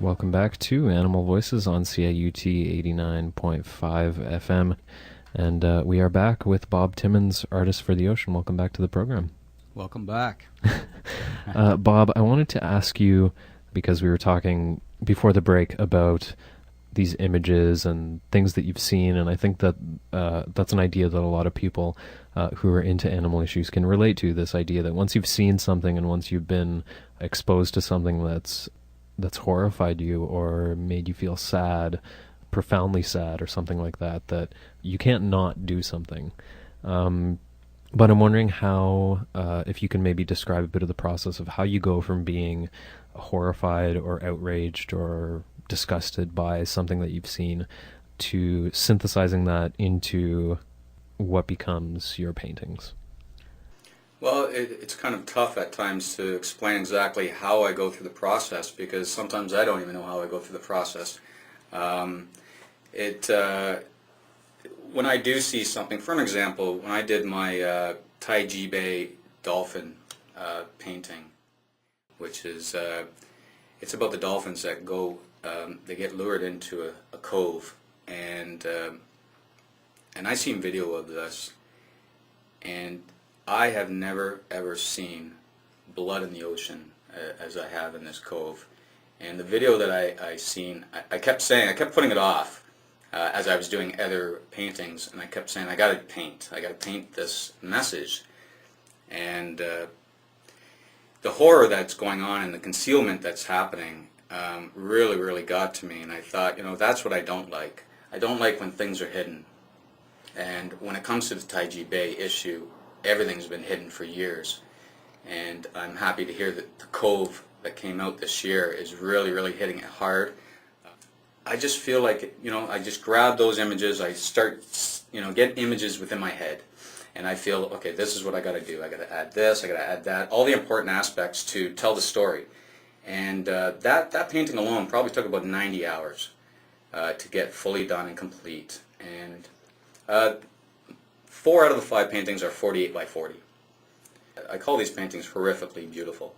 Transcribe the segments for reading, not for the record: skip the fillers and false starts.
Welcome back to Animal Voices on CIUT 89.5 FM. And we are back with Bob Timmons, Artist for the Ocean. Welcome back to the program. Welcome back. Bob, I wanted to ask you, because we were talking before the break about these images and things that you've seen, and I think that that's an idea that a lot of people who are into animal issues can relate to, this idea that once you've seen something and once you've been exposed to something that's horrified you or made you feel sad, profoundly sad or something like that, that you can't not do something. But I'm wondering how, if you can maybe describe a bit of the process of how you go from being horrified or outraged or disgusted by something that you've seen to synthesizing that into what becomes your paintings. Well, it's kind of tough at times to explain exactly how I go through the process, because sometimes I don't even know how I go through the process. When I do see something, for an example, when I did my Taiji Bay dolphin painting, which is, it's about the dolphins that go, they get lured into a cove, and I seen video of this, and I have never ever seen blood in the ocean as I have in this cove. And the video that I seen, I kept putting it off as I was doing other paintings, and I kept saying, I gotta paint this message. And the horror that's going on and the concealment that's happening really got to me, and I thought, that's what I don't like. I don't like when things are hidden. And when it comes to the Taiji Bay issue, everything's been hidden for years, and I'm happy to hear that the Cove that came out this year is really hitting it hard. I just feel like, I just grab those images, I start, get images within my head, and I feel, okay, this is what I got to do. I got to add this, I got to add that, all the important aspects to tell the story. And that painting alone probably took about 90 hours to get fully done and complete. And 4 out of the 5 paintings are 48 by 40. I call these paintings horrifically beautiful.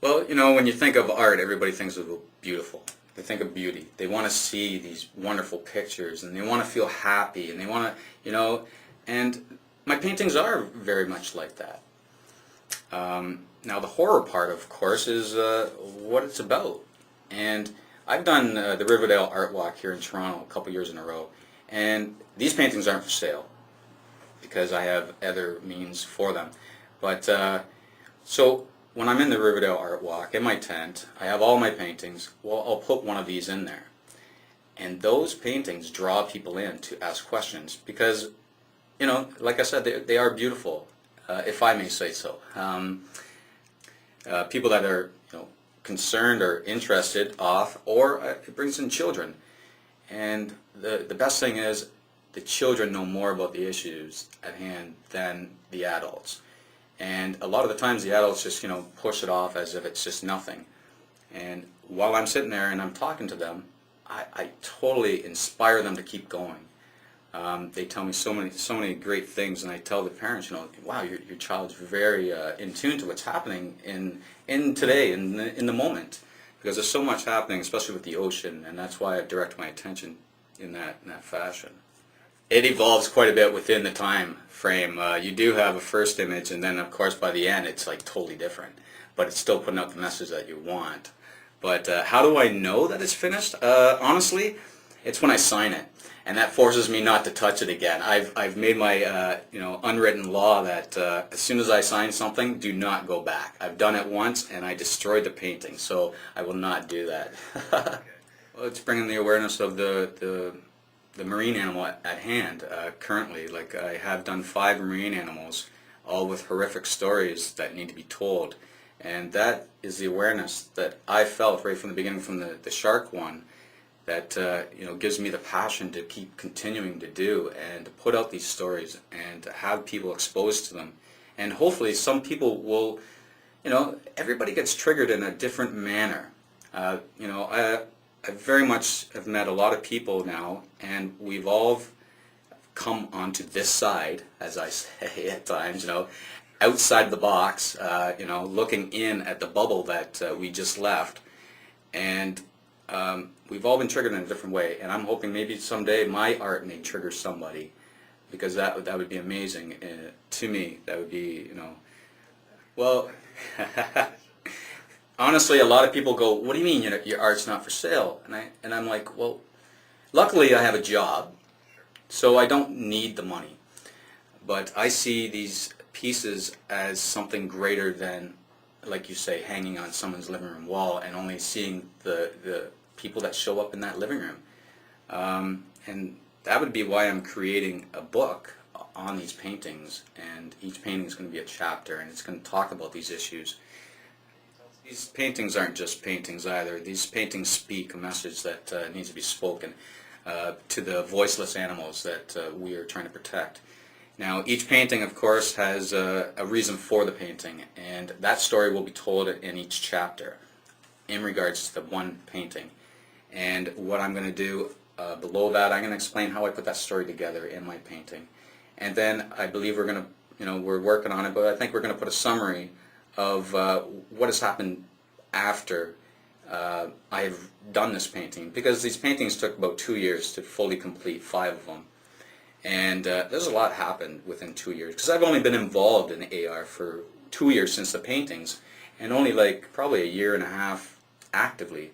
Well, when you think of art, everybody thinks of beautiful. They think of beauty. They want to see these wonderful pictures, and they want to feel happy, and they want to, and my paintings are very much like that. Now the horror part, of course, is what it's about. And I've done the Riverdale Art Walk here in Toronto a couple years in a row, and these paintings aren't for sale because I have other means for them. But so when I'm in the Riverdale Art Walk in my tent, I have all my paintings. Well, I'll put one of these in there, and those paintings draw people in to ask questions because, like I said, they are beautiful, if I may say so. People that are concerned or interested or it brings in children. And the best thing is the children know more about the issues at hand than the adults. And a lot of the times the adults just, push it off as if it's just nothing. And while I'm sitting there and I'm talking to them, I totally inspire them to keep going. They tell me so many great things, and I tell the parents, wow, your child's very in tune to what's happening in today, in the moment. Because there's so much happening, especially with the ocean, and that's why I direct my attention in that fashion. It evolves quite a bit within the time frame. You do have a first image, and then of course by the end it's like totally different, but it's still putting out the message that you want. But how do I know that it's finished? Honestly, it's when I sign it, and that forces me not to touch it again. I've made my unwritten law that as soon as I sign something, do not go back. I've done it once, and I destroyed the painting, so I will not do that. Well, it's bringing the awareness of the marine animal at hand currently. Like, I have done 5 marine animals, all with horrific stories that need to be told, and that is the awareness that I felt right from the beginning, from the shark one, that gives me the passion to keep continuing to do and to put out these stories and to have people exposed to them. And hopefully some people will, everybody gets triggered in a different manner. I very much have met a lot of people now, and we've all come onto this side, as I say at times, outside the box, looking in at the bubble that we just left. And we've all been triggered in a different way, and I'm hoping maybe someday my art may trigger somebody, because that would be amazing. To me, that would be, well, honestly, a lot of people go, "What do you mean your art's not for sale?" And I'm like, well, luckily I have a job, so I don't need the money. But I see these pieces as something greater than, like you say, hanging on someone's living room wall and only seeing the people that show up in that living room. And that would be why I'm creating a book on these paintings, and each painting is going to be a chapter, and it's going to talk about these issues. These paintings aren't just paintings either. These paintings speak a message that needs to be spoken to the voiceless animals that we are trying to protect. Now, each painting, of course, has a reason for the painting, and that story will be told in each chapter in regards to the one painting. And what I'm going to do below that, I'm going to explain how I put that story together in my painting. And then I believe we're going to, we're working on it, but I think we're going to put a summary of what has happened after I have done this painting, because these paintings took about 2 years to fully complete, 5 of them. And there's a lot happened within 2 years, because I've only been involved in AR for 2 years since the paintings, and only like probably a year and a half actively.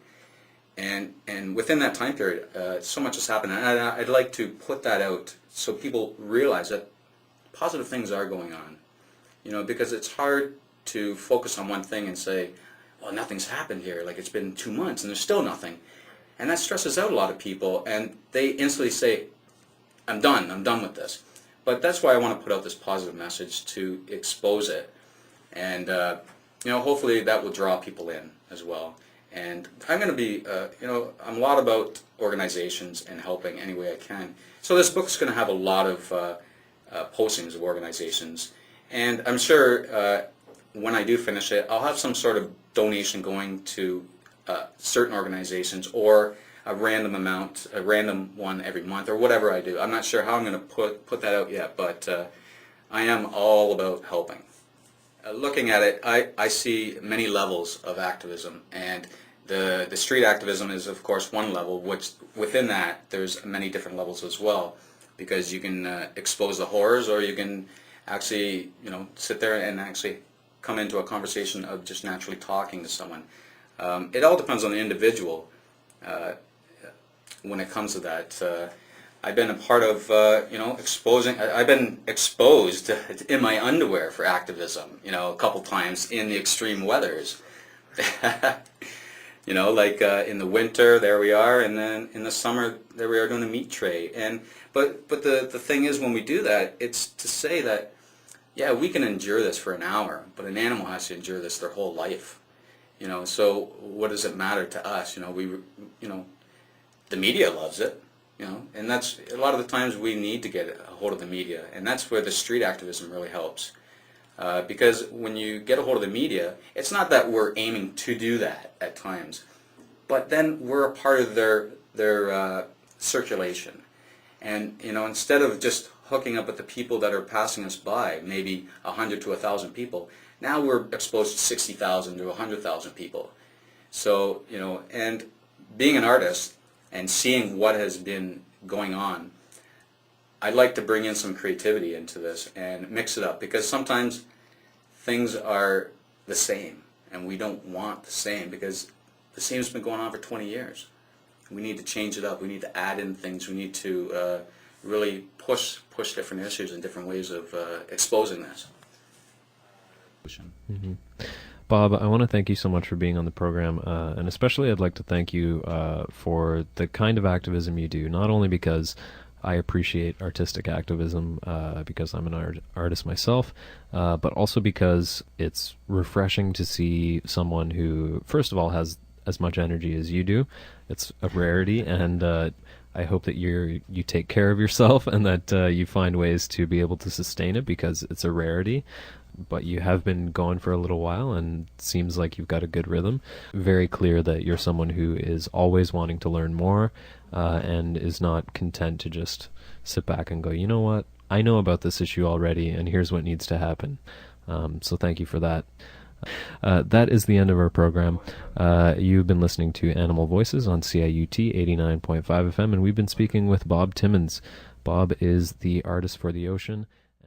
And within that time period, so much has happened, and I'd like to put that out so people realize that positive things are going on. Because it's hard to focus on one thing and say, well, nothing's happened here, like it's been 2 months and there's still nothing. And that stresses out a lot of people, and they instantly say, I'm done with this. But that's why I want to put out this positive message to expose it. And, hopefully that will draw people in as well. And I'm going to be, I'm a lot about organizations and helping any way I can. So this book's going to have a lot of postings of organizations. And I'm sure when I do finish it, I'll have some sort of donation going to certain organizations, or a random amount, a random one every month, or whatever I do. I'm not sure how I'm going to put that out yet, but I am all about helping. Looking at it, I see many levels of activism, and the street activism is, of course, one level, which within that there's many different levels as well, because you can expose the horrors, or you can actually, sit there and actually come into a conversation of just naturally talking to someone. It all depends on the individual when it comes to that. I've been a part of, exposing. I've been exposed in my underwear for activism, a couple times in the extreme weathers. Like in the winter, there we are, and then in the summer, there we are doing a meat tray. But the thing is, when we do that, it's to say that, yeah, we can endure this for an hour, but an animal has to endure this their whole life. So what does it matter to us? The media loves it. And that's a lot of the times we need to get a hold of the media, and that's where the street activism really helps. Because when you get a hold of the media, it's not that we're aiming to do that at times, but then we're a part of their circulation. And instead of just hooking up with the people that are passing us by, maybe 100 to 1,000 people, now we're exposed to 60,000 to 100,000 people. So and being an artist and seeing what has been going on, I'd like to bring in some creativity into this and mix it up, because sometimes things are the same, and we don't want the same, because the same's been going on for 20 years. We need to change it up. We need to add in things. We need to really push different issues and different ways of exposing this. Mm-hmm. Bob, I want to thank you so much for being on the program, and especially I'd like to thank you for the kind of activism you do, not only because I appreciate artistic activism because I'm an artist myself, but also because it's refreshing to see someone who, first of all, has as much energy as you do. It's a rarity, and I hope that you take care of yourself and that you find ways to be able to sustain it, because it's a rarity. But you have been going for a little while, and seems like you've got a good rhythm. Very clear that you're someone who is always wanting to learn more, and is not content to just sit back and go, you know what, I know about this issue already, and here's what needs to happen. So thank you for that. That is the end of our program. You've been listening to Animal Voices on CIUT 89.5 FM, and we've been speaking with Bob Timmons. Bob is the artist for the ocean.